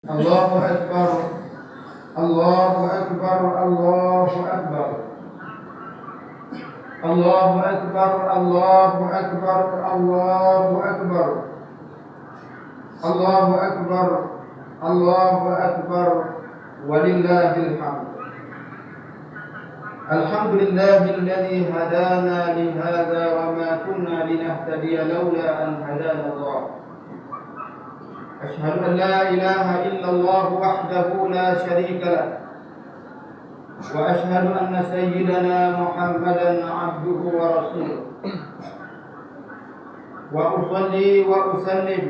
Allahu Akbar, Allahu Akbar, Allahu Akbar, Allahu Akbar, Allahu Akbar, Allahu Akbar, Allahu Akbar, Allahu Akbar, walillahil hamd. Alhamdulillahilladzi hadana li hadza wa ma kunna linahtadiya laula an hadana Allah. أشهد أن لا إله إلا الله وحده لا شريك له وأشهد أن سيدنا محمدا عبده ورسوله وأصلي وأسلم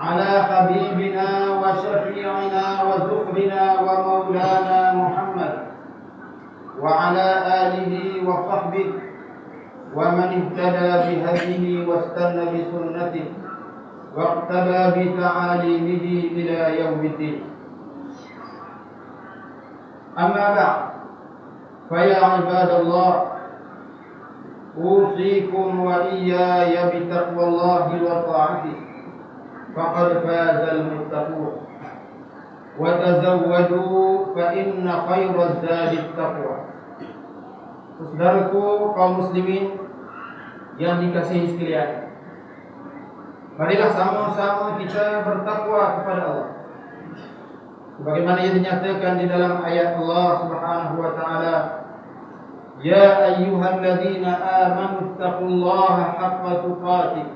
على حبيبنا وشفيعنا وزهرنا ومولانا محمد وعلى آله وصحبه ومن اهتدى بهديه واستنى بسنته واقتدى بتعاليمه إلى يوم الدين. أما بعد فيا عباد الله أوصيكم وإياي بتقوى الله وطاعته فقد فاز المتقون وتزودوا فإن خير الزاد التقوى. Saudaraku kaum muslimin yang dikasihi sekalian, marilah sama-sama kita bertakwa kepada Allah. Sebagaimana yang dinyatakan di dalam ayat Allah Subhanahu wa taala, "Ya ayyuhalladzina amanu taqullaha haqqa tuqatih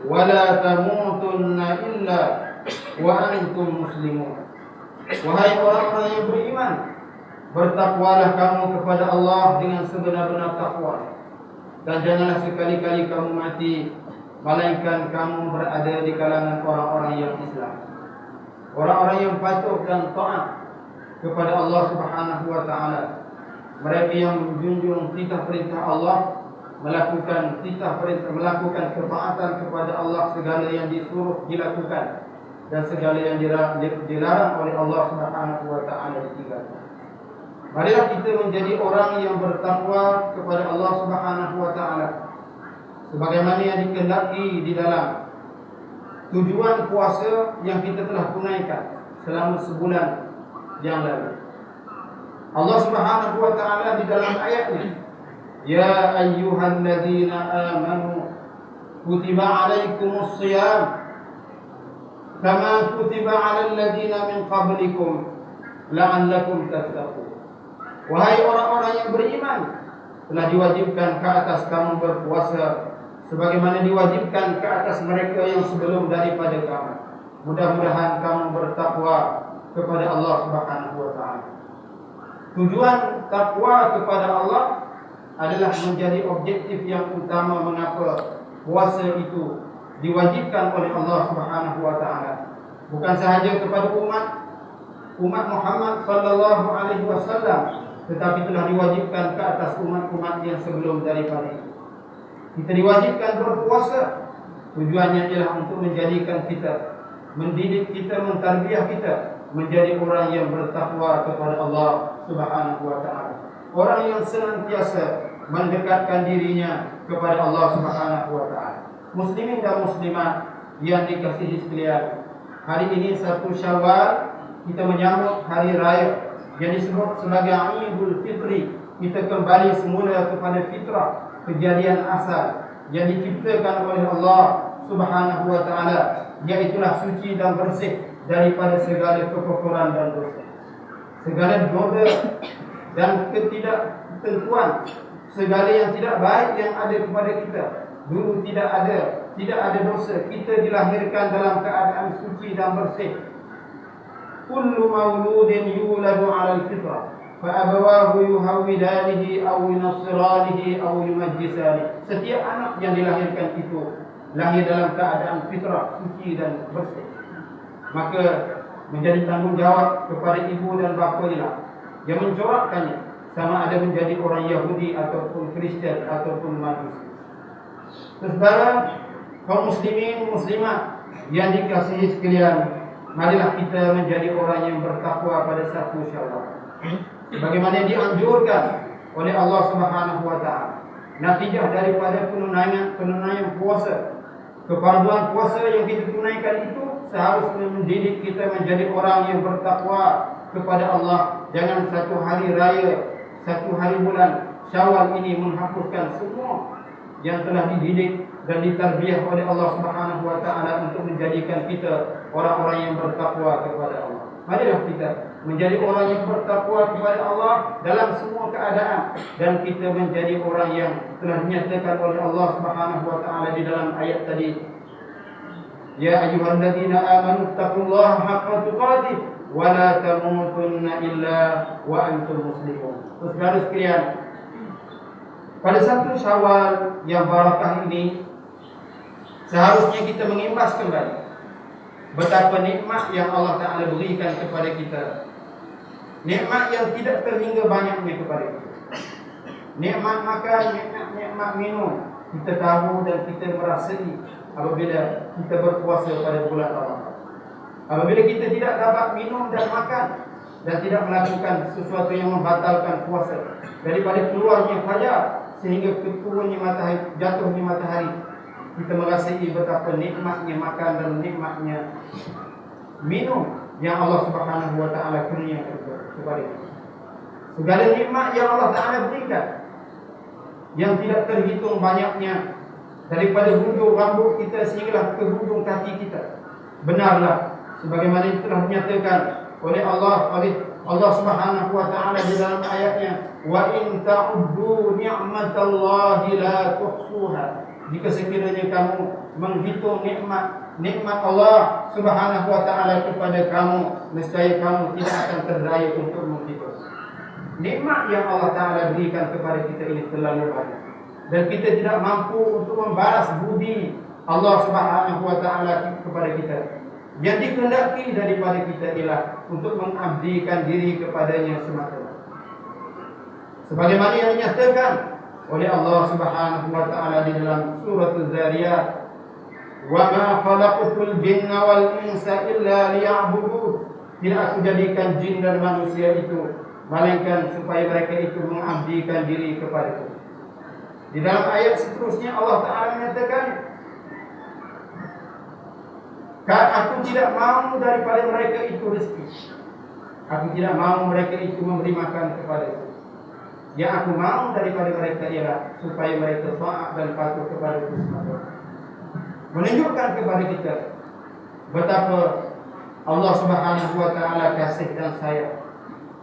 wa la tamutunna illa wa antum muslimun." Wahai orang-orang yang beriman, bertakwalah kamu kepada Allah dengan sebenar-benar takwa, dan janganlah sekali-kali kamu mati melainkan kamu berada di kalangan orang-orang yang Islam, orang-orang yang patuh dan taat kepada Allah Subhanahu wa taala. Mereka yang menjunjung titah perintah Allah, melakukan ketaatan kepada Allah, segala yang disuruh dilakukan dan segala yang dilarang oleh Allah Subhanahu wa taala ditinggalkan. Marilah kita menjadi orang yang bertakwa kepada Allah Subhanahu wa taala sebagaimana yang dikehendaki di dalam tujuan puasa yang kita telah tunaikan selama sebulan yang lalu. Allah Subhanahu wa taala di dalam ayat ini, "Ya ayyuhalladzina amanu kutiba alaikumus shiyam kama kutiba 'alal ladzina min qablikum la'allakum tattaqun." Wahai orang-orang yang beriman, telah diwajibkan ke atas kamu berpuasa sebagaimana diwajibkan ke atas mereka yang sebelum daripada kamu. Mudah-mudahan kamu bertakwa kepada Allah Subhanahu wa taala. Tujuan takwa kepada Allah adalah menjadi objektif yang utama mengapa puasa itu diwajibkan oleh Allah Subhanahu wa taala. Bukan sahaja kepada umat Muhammad sallallahu alaihi wasallam, tetapi telah diwajibkan ke atas umat-umat yang sebelum daripada itu. Kita diwajibkan berpuasa, tujuannya ialah untuk menjadikan kita, mendidik kita, mentarbiyah kita menjadi orang yang bertakwa kepada Allah Subhanahu wa taala. Orang yang senantiasa mendekatkan dirinya kepada Allah Subhanahu wa taala. Muslimin dan muslimat yang dikasihi sekalian, hari ini 1 Syawal kita menyambut hari raya yang disebut sebagai Idul Fitri. Kita kembali semula kepada fitrah, kejadian asal yang diciptakan oleh Allah Subhanahu wa taala, iaitulah suci dan bersih daripada segala kekufuran dan dosa, segala noda dan ketidaktentuan, segala yang tidak baik yang ada kepada kita. Dulu tidak ada dosa, kita dilahirkan dalam keadaan suci dan bersih. Kullu mauludin yuladu 'alal fitrah fa abawahu yuhawwidanihi aw yunassiranihi aw yumajjisani. Setiap anak yang dilahirkan itu lahir dalam keadaan fitrah, suci dan bersih. Maka menjadi tanggungjawab kepada ibu dan bapanya yang mencorakkannya, sama ada menjadi orang Yahudi ataupun Kristian ataupun Majusi. Saudara kaum muslimin muslimat yang dikasihi sekalian, marilah kita menjadi orang yang bertakwa pada 1 Syawal sebagaimana yang dianjurkan oleh Allah Subhanahu wa taala. Natijah daripada penunaian puasa, kefarduan puasa yang kita tunaikan itu seharusnya mendidik kita menjadi orang yang bertakwa kepada Allah. Jangan satu hari raya, satu hari bulan Syawal ini menghapuskan semua yang telah dididik dan ditarbiyah oleh Allah Subhanahu wa taala untuk menjadikan kita orang-orang yang bertakwa kepada Allah. Marilah kita menjadi orang yang bertakwa kepada Allah dalam semua keadaan, dan kita menjadi orang yang telah dinyatakan oleh Allah Subhanahu wa taala di dalam ayat tadi, ya ayyuhalladzina amanu taqullaha haqqa tuqatih wa la tamutunna illa wa antum muslimun. Saudara sekalian, pada satu Syawal yang barakah ini seharusnya kita mengimbas kembali betapa nikmat yang Allah Ta'ala berikan kepada kita. Nikmat yang tidak terhingga banyaknya kepada kita. Nikmat makan, nikmat minum, kita tahu dan kita merasai apabila kita berpuasa pada bulan Ramadan. Apabila kita tidak dapat minum dan makan dan tidak melakukan sesuatu yang membatalkan puasa, daripada keluarnya fajar sehingga keturunnya matahari, jatuhnya matahari, kita merasai betapa nikmatnya makan dan nikmatnya minum yang Allah Subhanahu wa taala kurniakan kepada kita. Segala nikmat yang Allah Taala berikan yang tidak terhitung banyaknya, daripada hujung rambut kita sehinggalah ke hujung kaki kita. Benarlah sebagaimana yang telah dinyatakan oleh Allah Subhanahu wa taala di dalam ayatnya, wa in ta'uddu ni'matallahi la tuhsuha. Jika sekiranya kamu menghitung nikmat Allah Subhanahu wa taala kepada kamu, nescaya kamu tidak akan terdaya untuk menghitung. Nikmat yang Allah Taala berikan kepada kita ini terlalu banyak, dan kita tidak mampu untuk membalas budi Allah Subhanahu wa taala kepada kita. Yang dikehendaki daripada kita ialah untuk mengabdikan diri kepadanya semata-mata. Sebagaimana yang dinyatakan oleh Allah Subhanahu wa taala di dalam surah Az-Zariyat, wa ma khalaqtul jinna wal insa illa liya'budun. Tidak aku jadikan jin dan manusia itu melainkan supaya mereka itu mengabdikan diri kepadaku. Di dalam ayat seterusnya Allah Taala menyatakan, aku tidak mahu daripada mereka itu rezeki. Aku tidak mahu mereka itu memberi makan kepadaku. Yang aku mahu daripada mereka ialah supaya mereka taat dan patuh kepada Tuhan. Menunjukkan kepada kita betapa Allah Subhanahu wa taala kasih dan sayang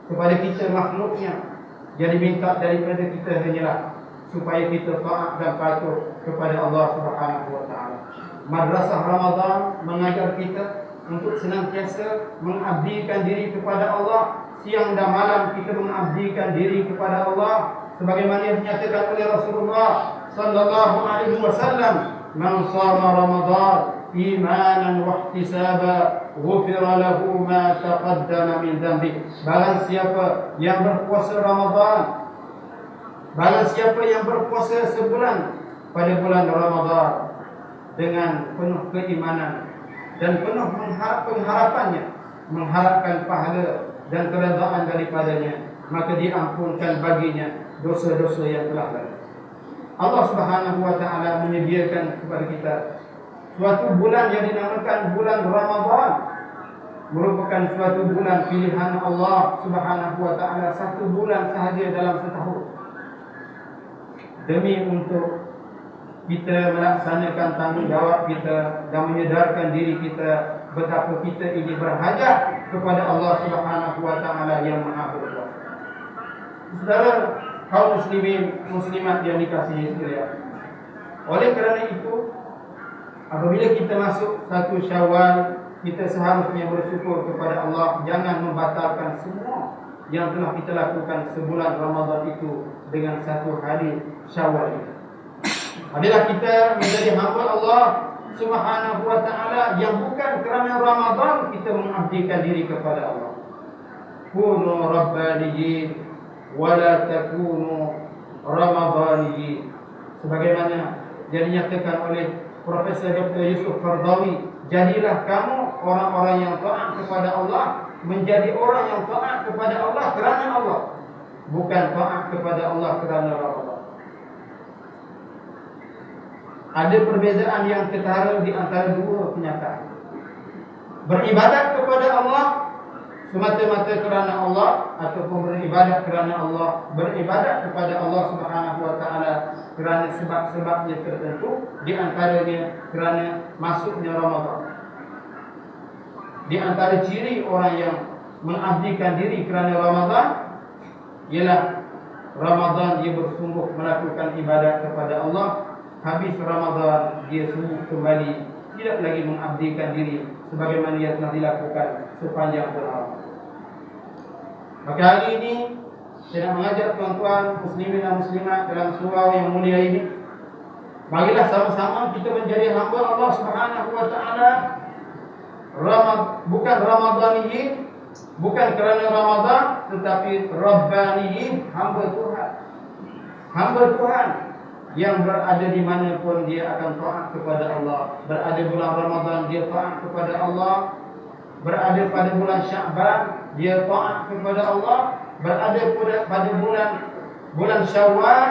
kepada kita makhluknya. Jadi minta daripada kita hanyalah supaya kita taat dan patuh kepada Allah Subhanahu wa taala. Madrasah Ramadan mengajar kita untuk senantiasa mengabdikan diri kepada Allah. Siang dan malam kita mengabdikan diri kepada Allah, sebagaimana yang dinyatakan oleh Rasulullah sallallahu alaihi wasallam, man shama Ramadan imanan wa ihtisaba ghufira lahu ma taqaddama min dhanbi. Barang siapa yang berpuasa Ramadan, barang siapa yang berpuasa sebulan pada bulan Ramadan dengan penuh keimanan dan penuh pengharapannya, mengharapkan pahala dan keredaan daripadanya, maka diampunkan baginya dosa-dosa yang telah lalu. Allah Subhanahu wa taala menyediakan kepada kita suatu bulan yang dinamakan bulan Ramadan, merupakan suatu bulan pilihan Allah Subhanahu wa taala, satu bulan sahaja dalam setahun, demi untuk kita melaksanakan tanggungjawab kita dan menyedarkan diri kita betapa kita ini berhajat kepada Allah Subhanahu wa taala yang Maha Berkuasa. Saudara kaum muslimin muslimat yang dikasihi sekalian, oleh kerana itu apabila kita masuk satu Syawal, kita seharusnya bersyukur kepada Allah, jangan membatalkan semua yang telah kita lakukan sebulan Ramadan itu dengan satu hari Syawal itu. Adalah kita menjadi hamba Allah Subhanahu wa taala yang bukan kerana Ramadan kita mengabdikan diri kepada Allah. Kunu rabbaniyin wa la takunu ramadaniyin. Sebagaimana yang dinyatakan oleh Profesor Dr. Yusuf Qaradawi, jadilah kamu orang-orang yang taat kepada Allah, menjadi orang yang taat kepada Allah kerana Allah, bukan taat kepada Allah kerana Ramadan. Ada perbezaan yang ketara di antara dua kenyataan. beribadat kepada Allah semata-mata kerana Allah, ataupun beribadat kerana Allah, beribadat kepada Allah Subhanahu wa taala kerana sebab-sebabnya tertentu, di antaranya kerana masuknya Ramadan. Di antara ciri orang yang mengabdikan diri kerana Ramadan ialah Ramadan dia bersungguh melakukan ibadat kepada Allah. Habis Ramadan dia sungguh kembali tidak lagi mengabdikan diri sebagaimana yang telah dilakukan sepanjang bulan. Maka hari ini saya nak mengajak tuan-tuan muslimin dan muslimat dalam surau yang mulia ini, marilah sama-sama kita menjadi hamba Allah Subhanahu wa taala. Bukan Ramadaniyin, bukan kerana Ramadan, tetapi Rabbaniyin, hamba Tuhan. Hamba Tuhan yang berada di mana pun dia akan taat kepada Allah. Berada bulan Ramadan dia taat kepada Allah. Berada pada bulan Sya'ban dia taat kepada Allah. Berada pada bulan Syawal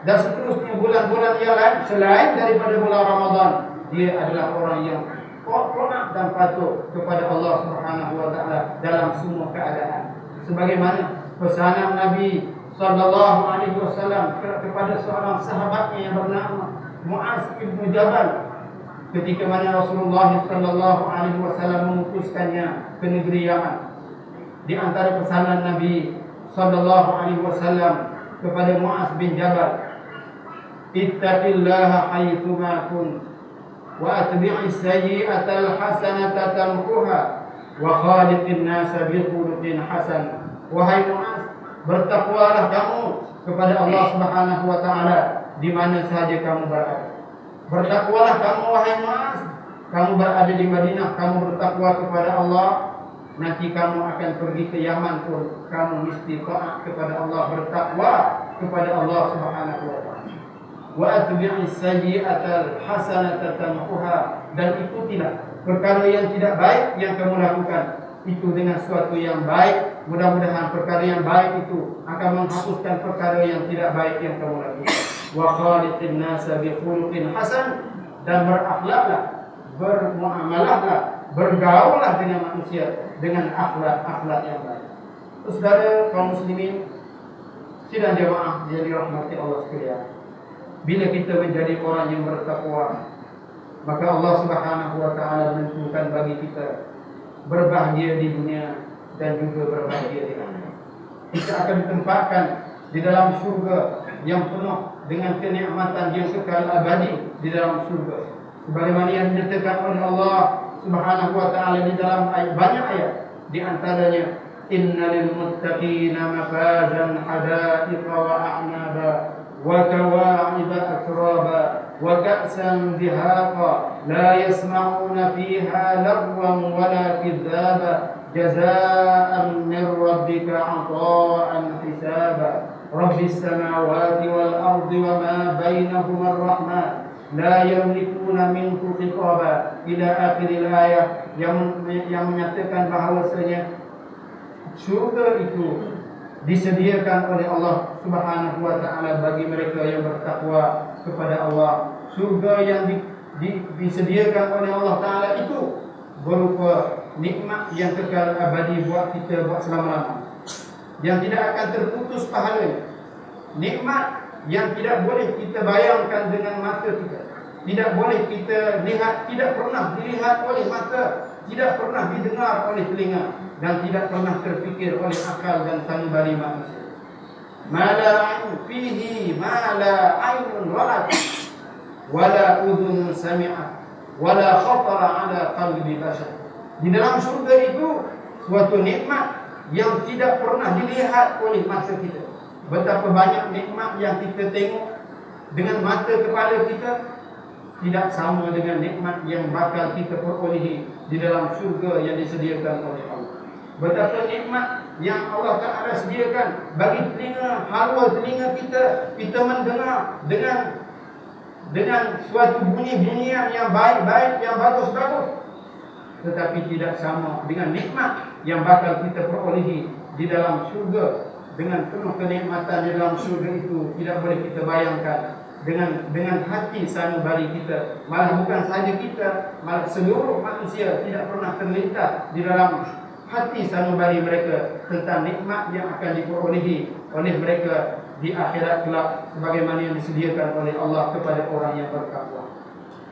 dan seterusnya bulan-bulan yang lain selain daripada bulan Ramadan, dia adalah orang yang taat dan patuh kepada Allah Subhanahu wa taala dalam semua keadaan. Sebagaimana pesanan Nabi sallallahu alaihi wasallam kepada seorang sahabatnya yang bernama Muaz bin Jabal ketika mana Rasulullah sallallahu alaihi wasallam mengutuskannya ke negeri Yaman. Di antara pesanan Nabi sallallahu alaihi wasallam kepada Muaz bin Jabal, ittaqillaha haitsu ma kunt wa atbi'is sayyi'atal hasanata tamhuha wa khaliqin nasa bi khuluqin hasan. Wahai Muaz, bertakwalah kamu kepada Allah Subhanahu wa taala di mana sahaja kamu berada. Bertakwalah kamu wahai Muaz, kamu berada di Madinah, kamu bertakwa kepada Allah, nanti kamu akan pergi ke Yaman pun kamu mesti taat kepada Allah, bertakwa kepada Allah Subhanahu wa taala. Wa atbi'is sayyi'atal hasanata tamhuha, dan ikutilah perkara yang tidak baik yang kamu lakukan itu dengan suatu yang baik. Mudah-mudahan perkara yang baik itu akan menghapuskan perkara yang tidak baik yang kamu lakukan. Wa khaliqin nasa bi khuluqin hasan, dan berakhlaklah, bermuamalahlah, bergaullah dengan manusia dengan akhlak yang baik. Saudara kaum muslimin sidang jemaah yang dirahmati Allah sekalian, bila kita menjadi orang yang bertakwa, maka Allah Subhanahu wa taala menentukan bagi kita berbahagia di dunia dan juga berbahagia di akhirat. Kita akan ditempatkan di dalam syurga yang penuh dengan kenikmatan yang kekal abadi di dalam syurga. Sebagaimana yang dinyatakan oleh Allah Subhanahu wa taala di dalam banyak ayat, di antaranya innal muttaqina mafazan hadaiqa wa a'naba wa kawa'iba atraba wa ka'san dihaqa la yasma'una fiha lagwan wala kadzaba jazaa'an min rabbika 'ata'an hisaba rabbis samawati wal ardi wa ma bainahuma ar-rahman la yamlikuna minhu khitaba ila akhiril ayat, yang menyatakan bahawasanya syurga itu disediakan oleh Allah Subhanahu wa taala bagi mereka yang bertakwa kepada Allah. Surga yang disediakan oleh Allah taala itu berupa nikmat yang kekal abadi buat kita buat selama-lamanya, yang tidak akan terputus pahalanya. Nikmat yang tidak boleh kita bayangkan dengan mata kita, tidak boleh kita lihat, tidak pernah dilihat oleh mata, tidak pernah didengar oleh telinga, dan tidak pernah terfikir oleh akal dan sanubari manusia. Mala fihi mala ainun ra'at wala udhun sami'at wala khatara ala qalbi bashar. Di dalam surga itu suatu nikmat yang tidak pernah dilihat oleh mata kita. Betapa banyak nikmat yang kita tengok dengan mata kepala kita tidak sama dengan nikmat yang bakal kita perolehi di dalam surga yang disediakan oleh Allah. Betapa nikmat yang Allah Ta'ala sediakan bagi telinga, halwa telinga kita, kita mendengar dengan suatu bunyi-bunyian yang baik-baik, yang bagus-bagus. Tetapi tidak sama dengan nikmat yang bakal kita perolehi di dalam syurga. Dengan penuh kenikmatan di dalam syurga itu tidak boleh kita bayangkan dengan hati sanubari kita. Malah bukan sahaja kita, malah seluruh manusia tidak pernah terlintas di dalam hati sanubari mereka tentang nikmat yang akan diperolehi oleh mereka di akhirat kelak, sebagaimana yang disediakan oleh Allah kepada orang yang bertakwa.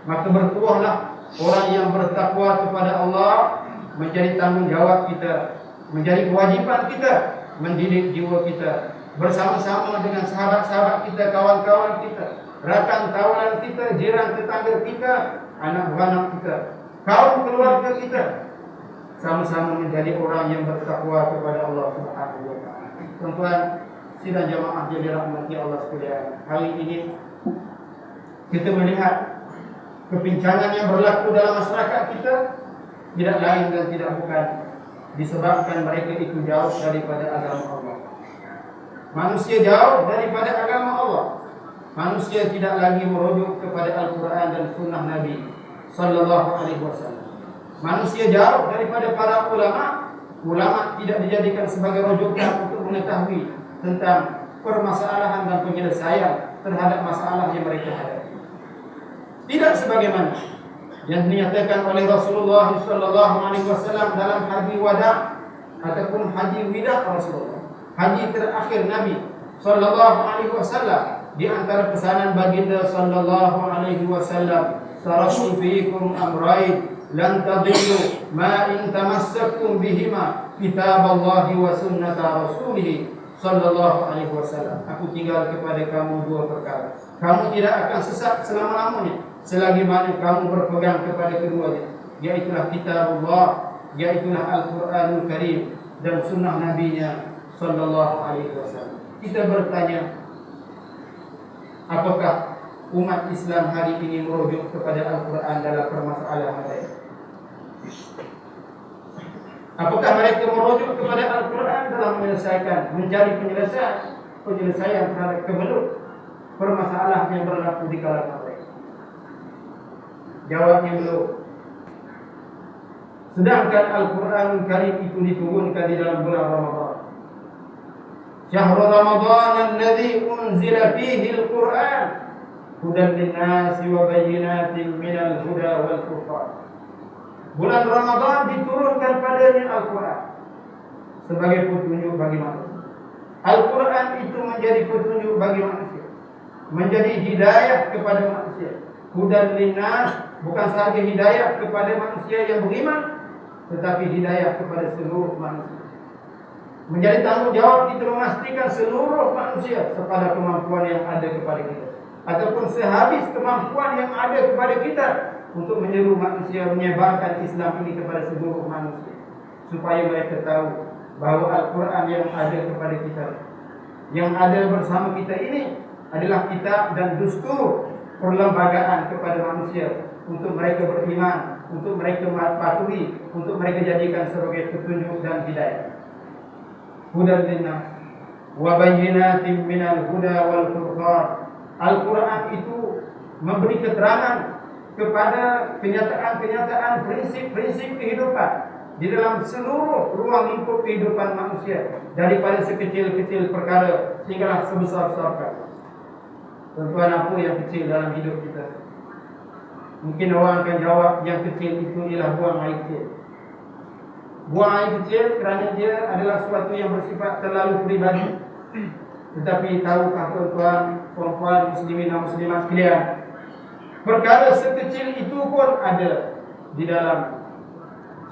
Maka bertuahlah orang yang bertakwa kepada Allah, menjadi tanggungjawab kita, menjadi kewajiban kita mendidik jiwa kita bersama-sama dengan sahabat-sahabat kita, kawan-kawan kita, rakan kawanan kita, jiran tetangga kita, anak-anak kita, kaum keluarga kita, sama-sama menjadi orang yang bertakwa kepada Allah Subhanahu wa taala. Tuan-tuan sidang jamaah yang dirahmati Allah sekalian, hari ini kita melihat kepincangan yang berlaku dalam masyarakat kita tidak lain dan tidak bukan disebabkan mereka itu jauh daripada agama Allah. Manusia jauh daripada agama Allah. Manusia tidak lagi merujuk kepada Al-Quran dan Sunnah Nabi Sallallahu Alaihi Wasallam. Manusia jauh daripada para ulama. Ulama tidak dijadikan sebagai rujukan untuk mengetahui tentang permasalahan dan penyelesaian terhadap masalah yang mereka hadapi. Tidak sebagaimana yang dinyatakan oleh Rasulullah Sallallahu Alaihi Wasallam dalam haji wada ataupun haji wida Rasulullah, haji terakhir Nabi Sallallahu Alaihi Wasallam. Di antara pesanan baginda Sallallahu Alaihi Wasallam, taraktu fiikum amrayn lan tadillu ma in tamassaktum bihima kitaballahi wa sunnata rasulih Sallallahu Alaihi Wasallam. Aku tinggal kepada kamu dua perkara. Kamu tidak akan sesat selama-lamanya selagi mana kamu berpegang kepada keduanya, yaitulah kitabullah, yaitulah Al-Quranul Karim dan sunnah Nabi-Nya Sallallahu Alaihi Wasallam. Kita bertanya, apakah umat Islam hari ini merujuk kepada Al-Quran dalam permasalahan mereka? Apakah mereka merujuk kepada Al-Quran dalam mencari penyelesaian terhadap kemelut permasalahan yang berlaku di kalangan mereka? Jawabnya belum. Sedangkan Al-Quranul Karim itu diturunkan di dalam bulan Ramadan. Syahrul Ramadan alladzi unzila fihi al-Quran hudan lin-nasi wa bayyinatin minal huda wal furqan. Bulan Ramadan diturunkan padanya Al-Quran sebagai petunjuk bagi manusia. Al-Quran itu menjadi petunjuk bagi manusia, menjadi hidayah kepada manusia. Hudan lin-nas bukan sahaja hidayah kepada manusia yang beriman, tetapi hidayah kepada seluruh manusia. Menjadi tanggungjawab kita memastikan seluruh manusia sepada kemampuan yang ada kepada kita, ataupun sehabis kemampuan yang ada kepada kita, untuk menyeru manusia menyebarkan Islam ini kepada seluruh manusia, supaya mereka tahu bahawa Al-Quran yang ada kepada kita, yang ada bersama kita ini adalah kitab dan dustur perlembagaan kepada manusia, untuk mereka beriman, untuk mereka patuhi, untuk mereka jadikan sebagai petunjuk dan hidayah. Hudan linnas wa bayyinatin minal huda wal furqan. Al-Quran itu memberi keterangan kepada kenyataan-kenyataan, prinsip-prinsip kehidupan di dalam seluruh ruang lingkup kehidupan manusia, daripada sekecil-kecil perkara sehinggalah sebesar-besar perkara. Tuan-tuan, apa yang kecil dalam hidup kita? Mungkin orang akan jawab, yang kecil itu ialah buang air kecil. Buang air kecil kerana dia adalah sesuatu yang bersifat terlalu peribadi. Tetapi tahukah tuan-tuan, puan-puan, muslimin dan muslimat sekalian, perkara sekecil itu pun ada di dalam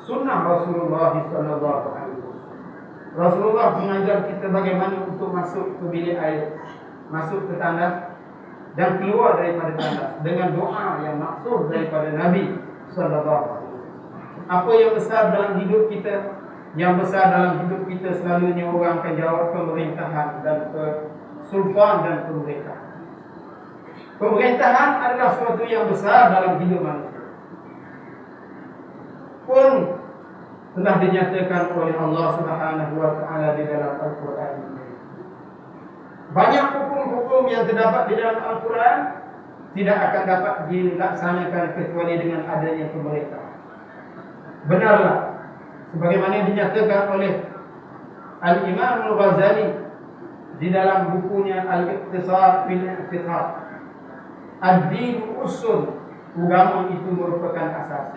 sunnah Rasulullah sallallahu alaihi wasallam. Rasulullah mengajar kita bagaimana untuk masuk ke bilik air, masuk ke tandas dan keluar daripada tandas dengan doa yang maksud daripada Nabi sallallahu alaihi wasallam. Apa yang besar dalam hidup kita? Yang besar dalam hidup kita selalunya orang akan jawab pemerintahan dan sultan dan pemerintahan. Pemerintahan adalah sesuatu yang besar dalam hidup manusia, pun telah dinyatakan oleh Allah Subhanahu wa taala di dalam Al-Quran. Banyak hukum-hukum yang terdapat di dalam Al-Quran tidak akan dapat dilaksanakan kecuali dengan adanya pemerintahan. Benarlah sebagaimana dinyatakan oleh Al-Imam Al-Ghazali di dalam bukunya Al-Iqtisad fil I'tiqad. ad-din usul, agama itu merupakan asas.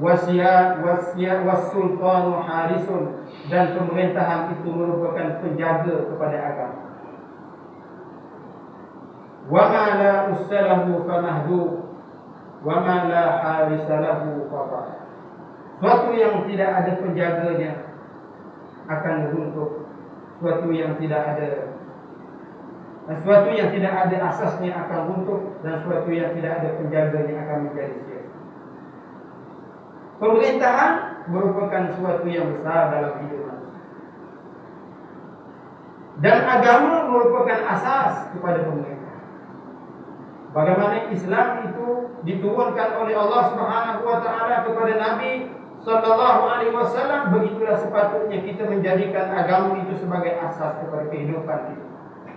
Was-sultanu harisun, dan pemerintahan itu merupakan penjaga kepada agama. Wa ma la usalahu famahdu, wa ma la harisalahu fata. Suatu yang tidak ada penjaganya akan runtuh, suatu yang tidak ada asasnya akan runtuh, dan suatu yang tidak ada penjaganya akan menjadi sia. Pemerintahan merupakan suatu yang besar dalam hidup manusia, dan agama merupakan asas kepada pemerintahan. Bagaimana Islam itu diturunkan oleh Allah Subhanahu wa taala kepada Nabi sallallahu alaihi wasallam, begitulah sepatutnya kita menjadikan agama itu sebagai asas kepada kehidupan kita.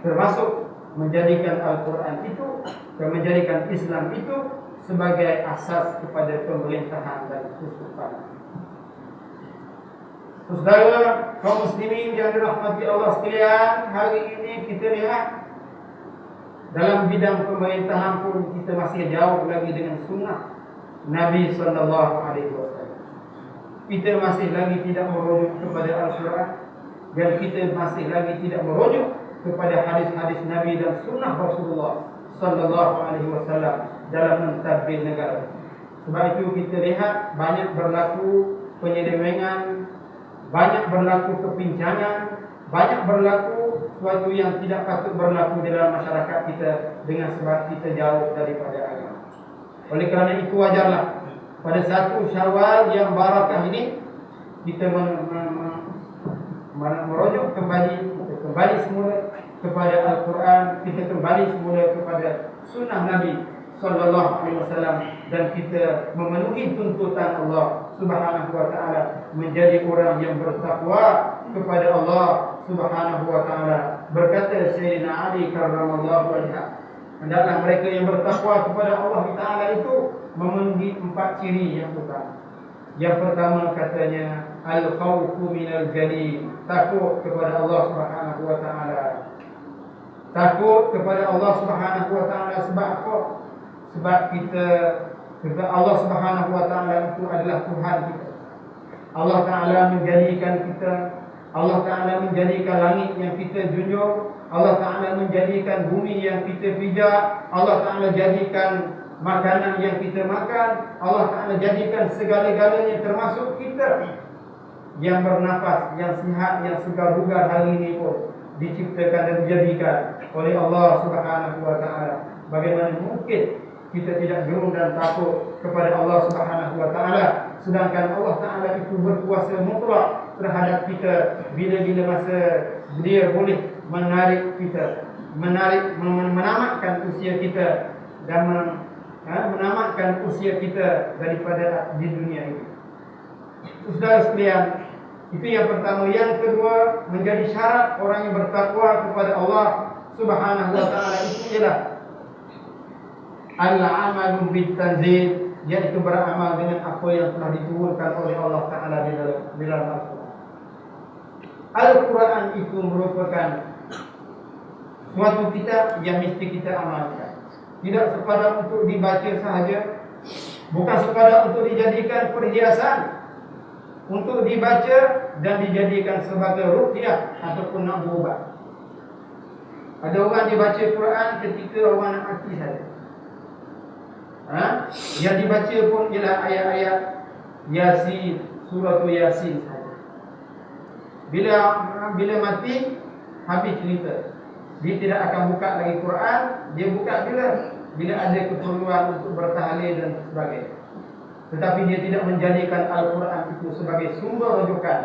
Termasuk menjadikan Al-Quran itu dan menjadikan Islam itu sebagai asas kepada pemerintahan dan kesusahan. Saudara kaum muslimin yang dirahmati Allah sekalian, hari ini kita lihat dalam bidang pemerintahan pun kita masih jauh lagi dengan sunnah Nabi sallallahu alaihi wasallam. Kita masih lagi tidak merujuk kepada Al-Quran, dan kita masih lagi tidak merujuk kepada hadis-hadis Nabi dan sunnah Rasulullah sallallahu alaihi wasallam dalam mentadbir negara. Sebab itu kita lihat banyak berlaku penyelewengan, banyak berlaku kepincangan, banyak berlaku suatu yang tidak patut berlaku di dalam masyarakat kita dengan sebab kita jauh daripada agama. Oleh kerana itu wajarlah pada satu Syawal yang barakah ini kita merujuk kembali semula kepada Al-Quran, kita kembali semula kepada sunnah Nabi sallallahu alaihi wasallam, dan kita memenuhi tuntutan Allah Subhanahu wa taala menjadi orang yang bertakwa kepada Allah Subhanahu wa taala. Berkata Sayyidina Ali karramallahu wajhah, hendaklah mereka yang bertakwa kepada Allah taala itu memenuhi 4 ciri yang utama. Yang pertama katanya al-khawfu minal jalil, takut kepada Allah Subhanahu wa taala. Takut kepada Allah Subhanahu wa taala sebab apa? Sebab Allah Subhanahu wa taala itu adalah Tuhan kita. Allah taala menjadikan kita, Allah taala menjadikan langit yang kita junjung, Allah taala menjadikan bumi yang kita pijak, Allah taala jadikan makanan yang kita makan, Allah taala jadikan segala-galanya termasuk kita yang bernafas, yang sihat, yang segar bugar hari ini pun diciptakan dan dijadikan oleh Allah Subhanahu wa taala. Bagaimana mungkin kita tidak gerung dan takut kepada Allah Subhanahu wa taala, sedangkan Allah taala itu berkuasa mutlak terhadap kita bila-bila masa dia boleh menarik kita, menamatkan usia kita dan menamatkan usia kita daripada di dunia ini. Saudara sekalian, itu yang pertama. Yang kedua, menjadi syarat orang yang bertakwa kepada Allah Subhanahu wa taala itu ialah al-amalu bit-tanzil, yaitu beramal dengan apa yang telah diturunkan oleh Allah taala di dalam Al-Quran. Al-Quran itu merupakan suatu kitab yang mesti kita amalkan. Tidak sekadar untuk dibaca sahaja, bukan sekadar untuk dijadikan perhiasan, untuk dibaca dan dijadikan sebagai ruqyah ataupun nak berubat. Ada orang dibaca Quran ketika orang nak mati saja. Yang dibaca pun ialah ayat-ayat Yasin, surah Yasin saja. Bila mati, habis cerita. Dia tidak akan buka lagi Quran. Dia buka bila ada keperluan untuk bertahlil dan sebagainya. Tetapi dia tidak menjadikan Al-Quran itu sebagai sumber rujukan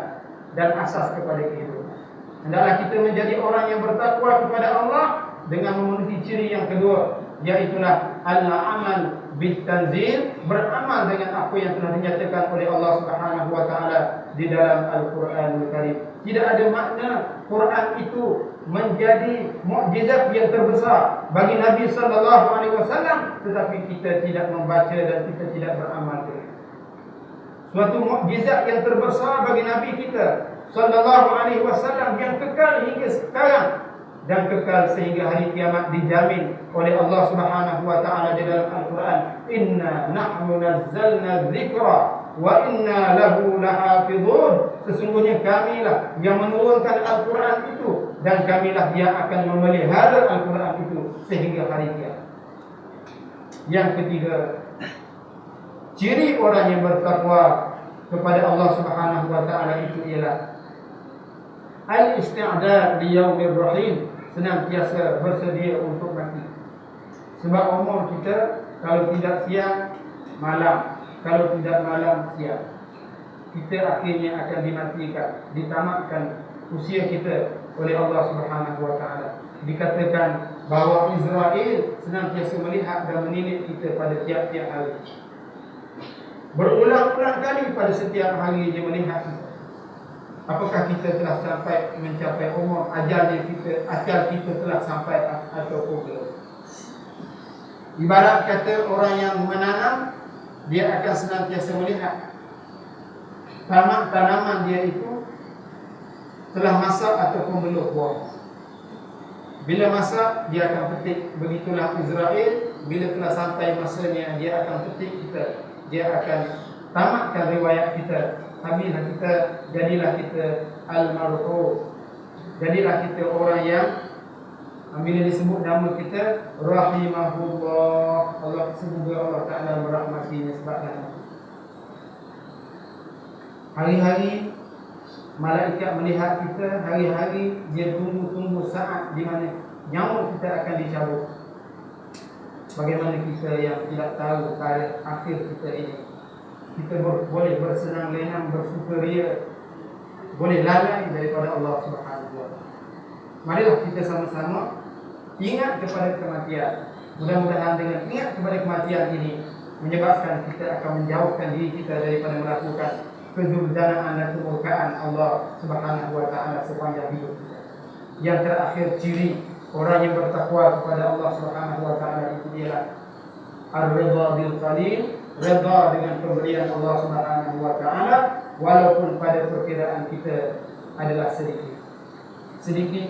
dan asas kepada kehidupan. Hendaklah kita menjadi orang yang bertakwa kepada Allah dengan memenuhi ciri yang kedua, iaitulah al-amal bit-tanzil, beramal dengan apa yang telah dinyatakan oleh Allah Subhanahu wa taala di dalam Al-Quranul Karim. Tidak ada makna Quran itu menjadi mukjizat yang terbesar bagi Nabi sallallahu alaihi wasallam tetapi kita tidak membaca dan kita tidak beramal dengan. Suatu mukjizat yang terbesar bagi Nabi kita sallallahu alaihi wasallam yang kekal hingga sekarang dan kekal sehingga hari kiamat, dijamin oleh Allah Subhanahu wa taala di dalam Al-Quran, inna nahnu nazzalna dzikra wa inna lahu lahafizun. Sesungguhnya kamilah yang menurunkan Al-Quran itu, dan kamilah yang akan memelihara Al-Quran itu sehingga hari kiamat. Yang ketiga, ciri orang yang bertakwa kepada Allah Subhanahu wa taala itu ialah al-isti'dad li yaumir rahim, senantiasa bersedia untuk mati. Sebab umur kita kalau tidak siang malam, kalau tidak malam siang, kita akhirnya akan dimatikan, ditamatkan usia kita oleh Allah Subhanahu wa taala. Dikatakan bahawa Israel senantiasa melihat dan menilik kita pada tiap-tiap hari. Berulang-ulang kali pada setiap hari dia melihat kita. Apakah kita telah sampai mencapai umur ajal kita telah sampai ataupun belum. Ibarat kata orang yang menanam, dia akan senantiasa melihat tanaman dia itu telah masak ataupun belum buah. Bila masak, dia akan petik. Begitulah Israel, bila telah sampai masanya, dia akan petik kita. Dia akan tamatkan riwayat kita. Habislah kita, jadilah kita al-marhum. Jadilah kita orang yang bila disebut nama kita rahimahullah, Allah, semoga Allah Ta'ala merahmatinya sebabnya. Hari-hari malaikat melihat kita, hari-hari dia tunggu saat di mana nyawa kita akan dicabut. Bagaimana kita yang tidak tahu tarikh akhir kita ini, kita boleh bersenang lenang, bersukaria, boleh lalai daripada Allah Subhanahu wa taala. Marilah kita sama-sama ingat kepada kematian. Mudah-mudahan dengan ingat kepada kematian ini menyebabkan kita akan menjauhkan diri kita daripada melakukan kedurjanaan dan kemurkaan Allah Subhanahu wa taala sepanjang hidup kita. Yang terakhir, ciri orang yang bertakwa kepada Allah Subhanahu wa taala itu ialah ar-ridha bil qalil, redha dengan pemberian Allah Subhanahu wa taala walaupun pada perkiraan kita adalah sedikit,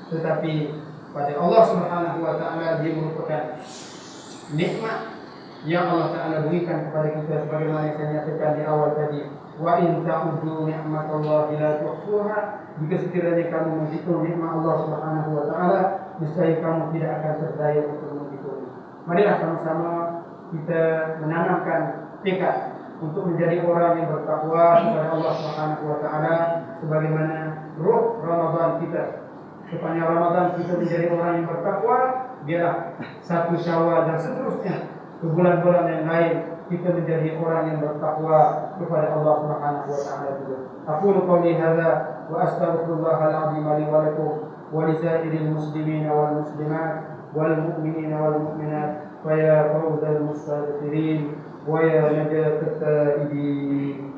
tetapi pada Allah Subhanahu wa taala dia merupakan nikmat yang Allah Ta'ala berikan kepada kita, sebagaimana yang saya nyatakan di awal tadi, wa in ta'uddu ni'matallahi la tuhsuha. Jika sekiranya kamu menghitung nikmat Allah Subhanahu wa taala, niscaya kamu tidak akan berdaya untuk menghitungnya. Marilah sama-sama kita menanamkan tekad untuk menjadi orang yang bertakwa kepada Allah Subhanahu wa taala, sebagaimana ruh Ramadan kita. Sepanjang Ramadan kita menjadi orang yang bertakwa, biarlah 1 Syawal dan seterusnya ke bulan-bulan yang lain kita menjadi orang yang bertakwa kepada Allah Subhanahu wa taala juga. Aqulu qawli hadza wa astaghfirullahal azim li wa lakum wa li sa'iril muslimin wal muslimat wal mu'minin wal mu'minat wa ya fawzal mustaghfirin wa ya najatat taibin.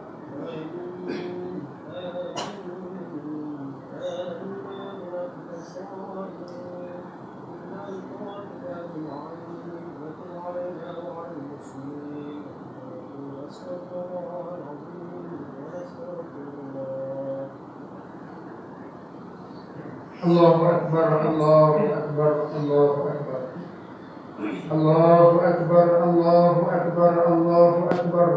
Allahu Akbar, Allahu Akbar, Allahu Akbar, Allahu Akbar, Allahu Akbar, Allahu Akbar,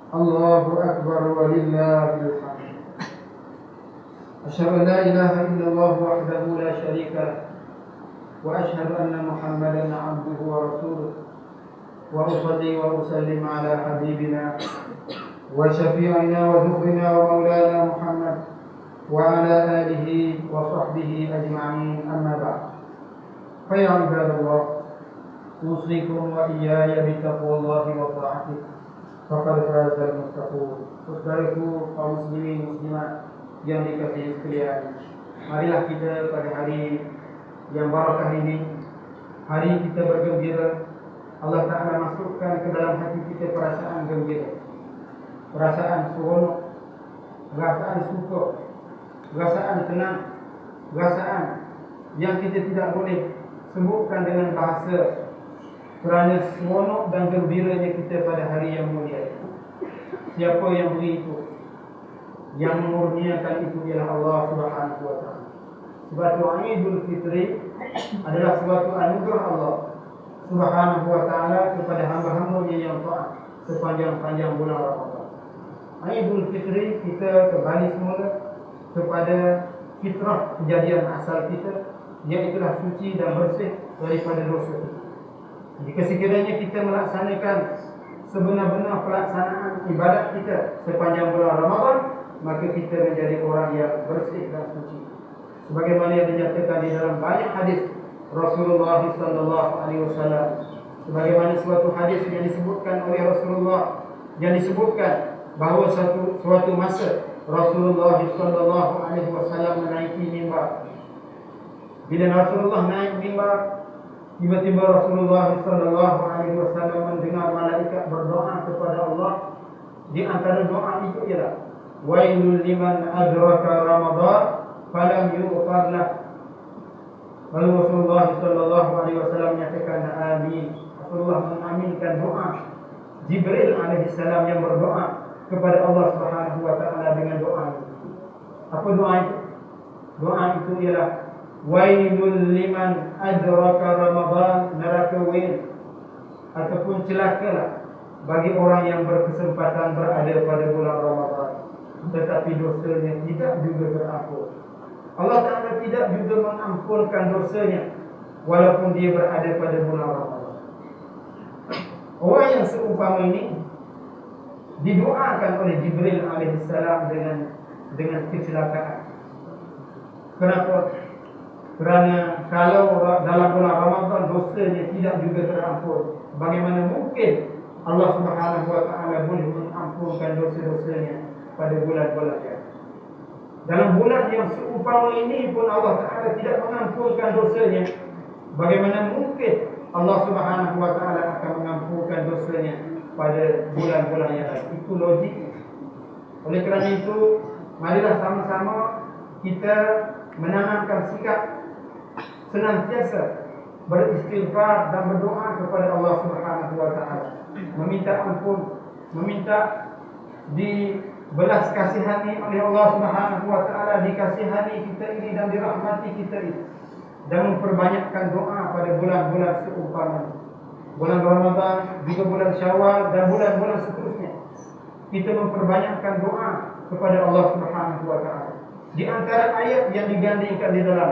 Allahu Akbar, walillahil hamd. Asyhadu an la ilaha illallah wahdahu la syarika lah, wa asyhadu anna Muhammadan abduhu wa rasuluh, wa usalli wa usallim ala habibina wa syafi'ina wa dhukrina wa maulana Muhammad وعلى آله وصحبه أجمعين. أما بعد، فيا عباد الله، أوصيكم وإياي بتقوى الله وطاعته فقد فاز المتقون. Saudaraku kaum muslimin muslimat yang dikasihi sekalian, marilah kita pada hari yang barakah ini, hari kita bergembira. Allah Ta'ala masukkan ke dalam hati kita perasaan gembira, perasaan seronok, perasaan suka, perasaan tenang, perasaan yang kita tidak boleh sebutkan dengan bahasa, kerana seronok dan gembiranya kita pada hari yang mulia. Siapa yang beri itu, yang mengurniakan itu ialah Allah Subhanahu wa taala. Suatu Idul Fitri adalah suatu anugerah Allah Subhanahu wa taala kepada hamba-hambanya yang taat sepanjang-panjang bulan Ramadan. Idul Fitri kita kembali semula kepada fitrah kejadian asal kita, iaitu suci dan bersih daripada dosa. Jika sekiranya kita melaksanakan sebenar-benar pelaksanaan ibadat kita sepanjang bulan Ramadan, maka kita menjadi orang yang bersih dan suci. Sebagaimana yang dinyatakan di dalam banyak hadis Rasulullah sallallahu alaihi wasallam, sebagaimana suatu hadis yang disebutkan oleh Rasulullah, yang disebutkan bahawa suatu masa Rasulullah sallallahu alaihi wasallam menaiki mimbar. Bila Rasulullah naik mimbar, tiba-tiba Rasulullah sallallahu alaihi wasallam mendengar malaikat berdoa kepada Allah. Di antara doa itu ialah wailul liman adraka Ramadan falam yughfar lah. Lalu Rasulullah sallallahu alaihi wasallam menyatakan amin. Rasulullah mengaminkan doa Jibril alaihi salam yang berdoa kepada Allah Subhanahu wa taala dengan doa. Apa doa itu? Doa itu ialah wailul liman adraka Ramadan, neraka wail ataupun celakalah bagi orang yang berkesempatan berada pada bulan Ramadan tetapi dosanya tidak juga terampun. Allah Ta'ala tidak juga mengampunkan dosanya walaupun dia berada pada bulan Ramadan. Orang yang seumpama ini didoakan oleh Jibril alaihissalam dengan kecelakaan. Kenapa? Kerana kalau dalam bulan Ramadan dosanya tidak juga terampun, bagaimana mungkin Allah Subhanahu wa taala boleh mengampunkan dosa-dosanya pada bulan-bulan yang dalam bulan yang seumpama ini pun Allah Ta'ala tidak mengampunkan dosanya. Bagaimana mungkin Allah Subhanahu wa taala akan mengampunkan dosanya pada bulan-bulan yang lain? Itu logik. Oleh kerana itu, marilah sama-sama kita menanamkan sikap senantiasa beristighfar dan berdoa kepada Allah Subhanahu wa taala, meminta ampun, meminta dibelas kasihani oleh Allah Subhanahu wa taala, dikasihani kita ini dan dirahmati kita ini, dan memperbanyakkan doa pada bulan-bulan seumpama bulan Ramadan, juga bulan Syawal dan bulan-bulan seterusnya. Kita memperbanyakkan doa kepada Allah Subhanahu wa taala. Di antara ayat yang digandingkan di dalam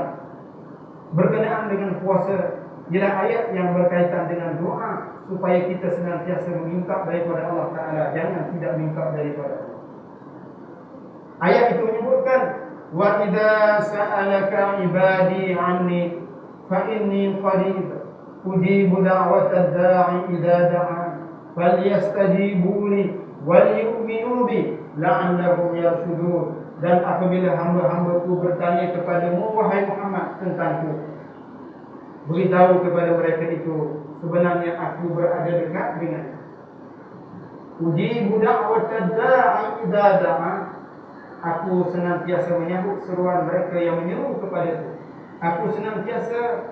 berkenaan dengan puasa ialah ayat yang berkaitan dengan doa, supaya kita senantiasa meminta daripada Allah Ta'ala, jangan tidak minta daripada Allah. Ayat itu menyebutkan wa idza sa'alaka ibadi anni fa inni qarib ujibu da'watad da'i idza da'an falyastajibu li wal yu'minu bi la'allahum yarshudun. Dan apabila hamba-hambaku bertanya kepadamu wahai Muhammad tentangku, beritahu kepada mereka itu sebenarnya aku berada dekat dengan ujibu da'watad da'i idza da'an. Aku senantiasa menyambut seruan mereka yang menyeru kepadaku. Aku senantiasa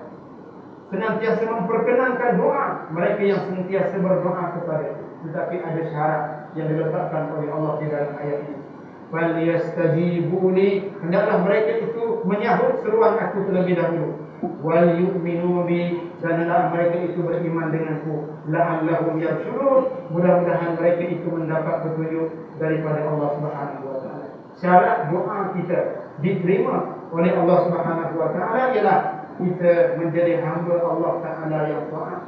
memperkenankan doa mereka yang senantiasa berdoa kepadaku. Tetapi ada syarat yang diletakkan oleh Allah di dalam ayat ini. Falyastajibu li, hendaklah mereka itu menyahut seruan aku terlebih dahulu. Wal yu'minu bi, dan hendaklah mereka itu beriman denganku. La'allahum yarshudun, mudah-mudahan mereka itu mendapat petunjuk daripada Allah Subhanahu wa taala. Syarat doa kita diterima oleh Allah Subhanahu wa taala ialah kita menjadi hamba Allah Taala yang taat.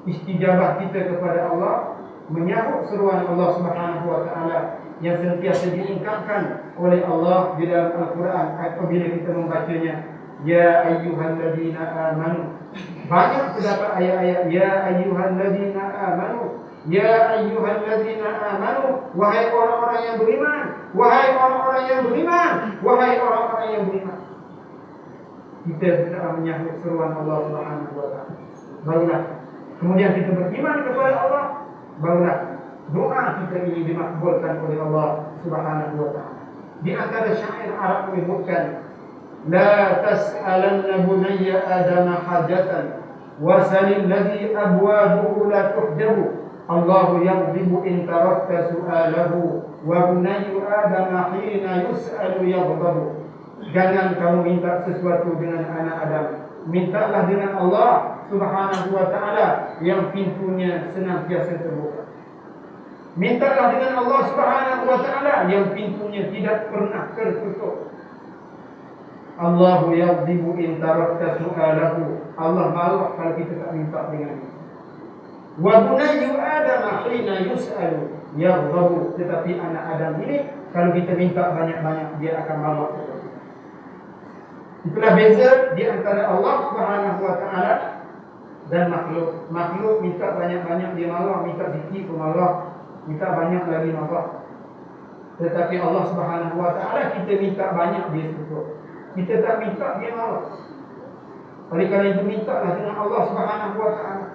Istijabah kita kepada Allah, menyahut seruan Allah Subhanahu wa taala yang sentiasa diingkapkan oleh Allah di dalam Al-Quran apabila kita membacanya. Ya ayyuhalladzina amanu, banyak terdapat ayat-ayat ya ayyuhalladzina amanu, ya ayyuhalladzina amanu, wahai orang-orang yang beriman, wahai orang-orang yang beriman, wahai orang-orang yang beriman. Kita tidak menyahut seruan Allah Subhanahu wa taala, barulah kemudian kita beriman kepada Allah, barulah doa kita ini dimakbulkan oleh Allah Subhanahu wa taala. Di antara syair Arab menyebutkan la tas'alanna bunayya adama hajatan wasalil ladhi abwabuhu la tuhjabu Allahu yaghdibu in tarakta su'alahu wa bunayyu adama hina yus'alu yaghdabu Jangan kamu minta sesuatu dengan anak Adam. Mintalah dengan Allah Subhanahu wa ta'ala yang pintunya senantiasa terbuka. Mintalah dengan Allah Subhanahu wa ta'ala yang pintunya tidak pernah tertutup. Allahu yaghdibu in tarakta su'alahu. Allah marah kalau kita tak minta dengannya. Wa bunayyu Adam hina yus'alu yaghdabu. Tetapi anak Adam ini kalau kita minta banyak-banyak dia akan marah. Itulah beza di antara Allah Subhanahu wa ta'ala dan makhluk. Makhluk minta banyak-banyak dia marah, minta sikit pun marah, minta banyak lagi marah. Tetapi Allah Subhanahu wa ta'ala kita minta banyak dia syukur. Kita tak minta dia marah. Oleh kerana itu mintalah dengan Allah Subhanahu wa ta'ala.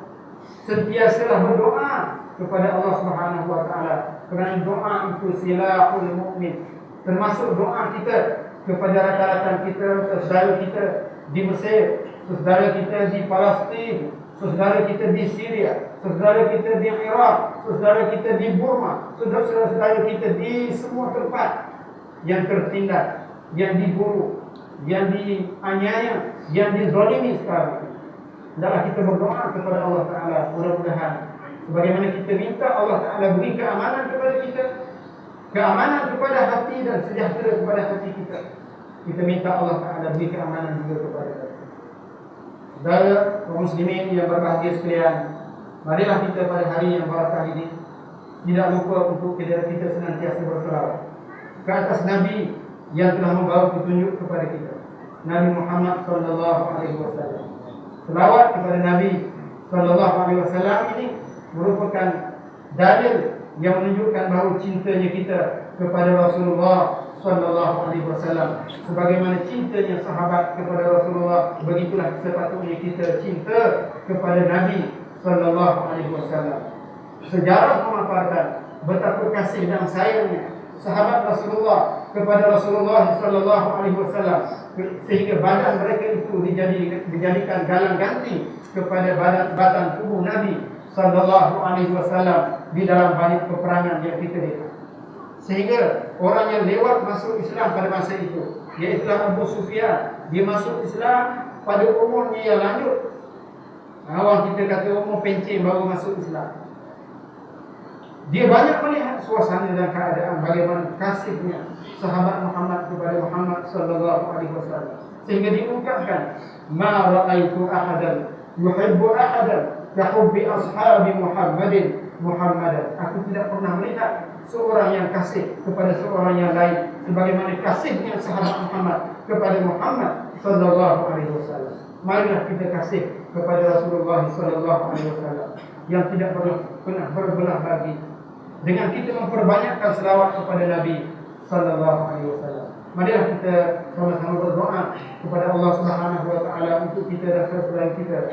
Sentiasalah berdoa kepada Allah Subhanahu wa ta'ala. Kerana doa itu silahul mukmin. Termasuk doa kita kepada rakan-rakan kita, saudara kita di Mesir, saudara kita di Palestin, saudara kita di Syria, saudara kita di Iraq, saudara kita di Burma, saudara-saudara kita di semua tempat yang tertindas, yang diburu, yang dianiaya, yang dizalimi sekarang. Hendaklah kita berdoa kepada Allah Ta'ala. Mudah-mudahan sebagaimana kita minta Allah Ta'ala beri keamanan kepada kita, keamanan kepada hati dan sejahtera kepada hati kita. Kita minta Allah Ta'ala beri keamanan juga kepada kita. Saudara kaum muslimin yang berbahagia sekalian, marilah kita pada hari yang barakah ini tidak lupa untuk kita senantiasa berselawat ke atas Nabi yang telah membawa petunjuk kepada kita, Nabi Muhammad sallallahu alaihi wasallam. Selawat kepada Nabi sallallahu alaihi wasallam ini merupakan dalil yang menunjukkan bahawa cintanya kita kepada Rasulullah sallallahu alaihi wasallam. Sebagaimana cintanya sahabat kepada Rasulullah, begitulah sepatutnya kita cinta kepada Nabi sallallahu alaihi wasallam. Sejarah memaparkan betapa kasih dan sayangnya sahabat Rasulullah kepada Rasulullah sallallahu alaihi wasallam, sehingga badan mereka itu dijadikan galang ganti kepada badan tubuh Nabi sallallahu alaihi wasallam di dalam banyak peperangan yang kita lihat. Sehingga orang yang lewat masuk Islam pada masa itu, iaitu Abu Sufyan, dia masuk Islam pada umurnya yang lanjut. Orang kita kata umur pencen baru masuk Islam. Dia banyak melihat suasana dan keadaan bagaimana kasihnya sahabat Muhammad kepada Muhammad sallallahu alaihi wasallam, sehingga diungkapkan, ma ra'aitu ahadan yuhibbu ahadan ka hubbi ashabi Muhammadin. Aku tidak pernah melihat seorang yang kasih kepada seorang yang lain sebagaimana kasihnya sahabat Muhammad kepada Muhammad sallallahu alaihi wasallam. Marilah kita kasih kepada Rasulullah sallallahu alaihi wasallam yang tidak pernah berbelah bagi, dengan kita memperbanyakkan selawat kepada Nabi sallallahu alaihi wasallam. Marilah kita sama-sama berdoa kepada Allah Subhanahu wa taala untuk kita dan saudara kita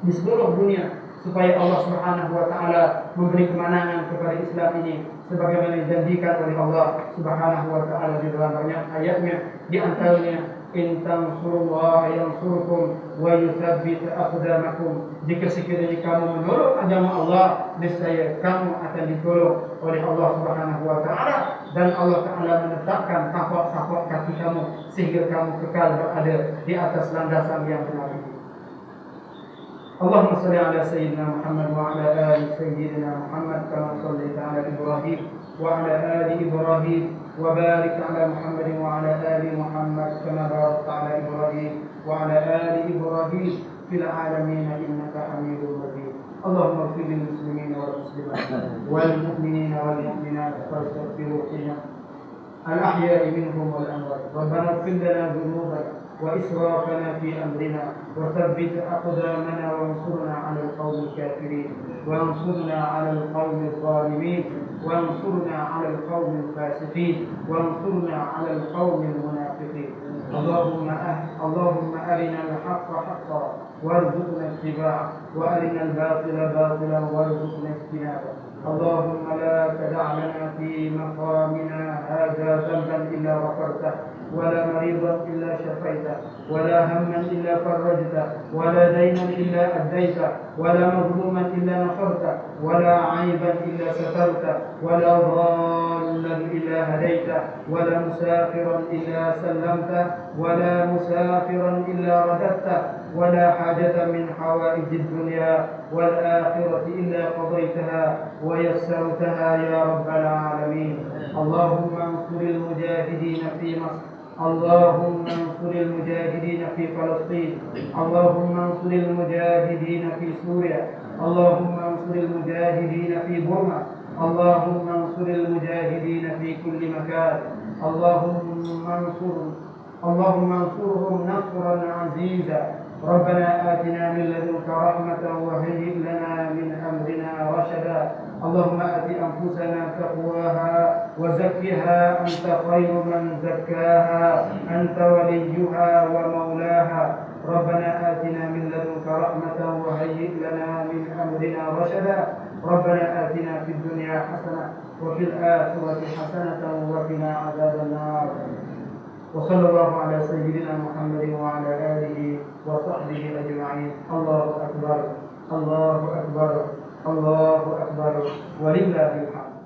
di seluruh dunia, supaya Allah Subhanahu wa taala memberi kemenangan kepada Islam ini sebagaimana dijanjikan oleh Allah Subhanahu wa taala di dalam banyak ayatnya, di antaranya in tansurullaha yansurkum wa yuthabbit aqdamakum. Jika sekiranya kamu menolong agama Allah, niscaya kamu akan ditolong oleh Allah Subhanahu wa taala, dan Allah taala menetapkan tapak-tapak kaki kamu sehingga kamu kekal berada di atas landasan yang benar. Allahumma salli ala sayyidina Muhammad wa ala ali sayyidina Muhammad kama sallaita ala Ibrahim wa ala ali Ibrahim wa barik ala Muhammad wa ala ali Muhammad kama barakta ala Ibrahim wa ala ali Ibrahim fil alamin innaka Hamidum Majid. Allahumma ighfir lil muslimina wal muslimat wal mu'minina wal mu'minat wastaghfirhu al-ahya'i minhum wal amwat. Rabbana ighfir lana dhunubana وإسرافنا في أمرنا وثبت أقدامنا وانصرنا على القوم الكافرين وانصرنا على القوم الظالمين وانصرنا على القوم الفاسقين وانصرنا على القوم المنافقين. اللهم أرنا الحق حقا وارزقنا اتباعه وأرنا الباطل باطلا وارزقنا اجتنابه. اللهم لا تدع لنا في مقامنا هذا ذنبا إلا غفرته ولا مريضا إلا شفيته ولا هما إلا فرجته ولا دينا إلا أديته ولا مظلوما إلا نصرته ولا عيبا إلا سترته ولا ضالا إلا هديته ولا مسافرا إلا سلمته ولا مسافرا إلا رددته ولا حاجة من حوائج الدنيا والآخرة إلا قضيتها ويسرتها يا رب العالمين. اللهم انصر المجاهدين في مصر، اللهم انصر المجاهدين في فلسطين، اللهم انصر المجاهدين في سوريا، اللهم انصر المجاهدين في بورما، اللهم انصر المجاهدين في كل مكان. اللهم انصرهم نصرا عزيزا. ربنا آتنا من لدنك رحمة وهيئ لنا من أمرنا رشدا. اللهم آت أنفسنا تقواها وزكها أنت خير من زكاها، أنت وليها ومولاها. ربنا آتنا من لدنك رحمة وهيئ لنا من أمرنا رشدا. ربنا آتنا في الدنيا حسنة وفي الآخرة حسنة وقنا عذاب النار. وصلى الله على سيدنا محمد وعلى آله وصحبه أجمعين. الله أكبر، الله أكبر، الله أكبر، ولله الحمد.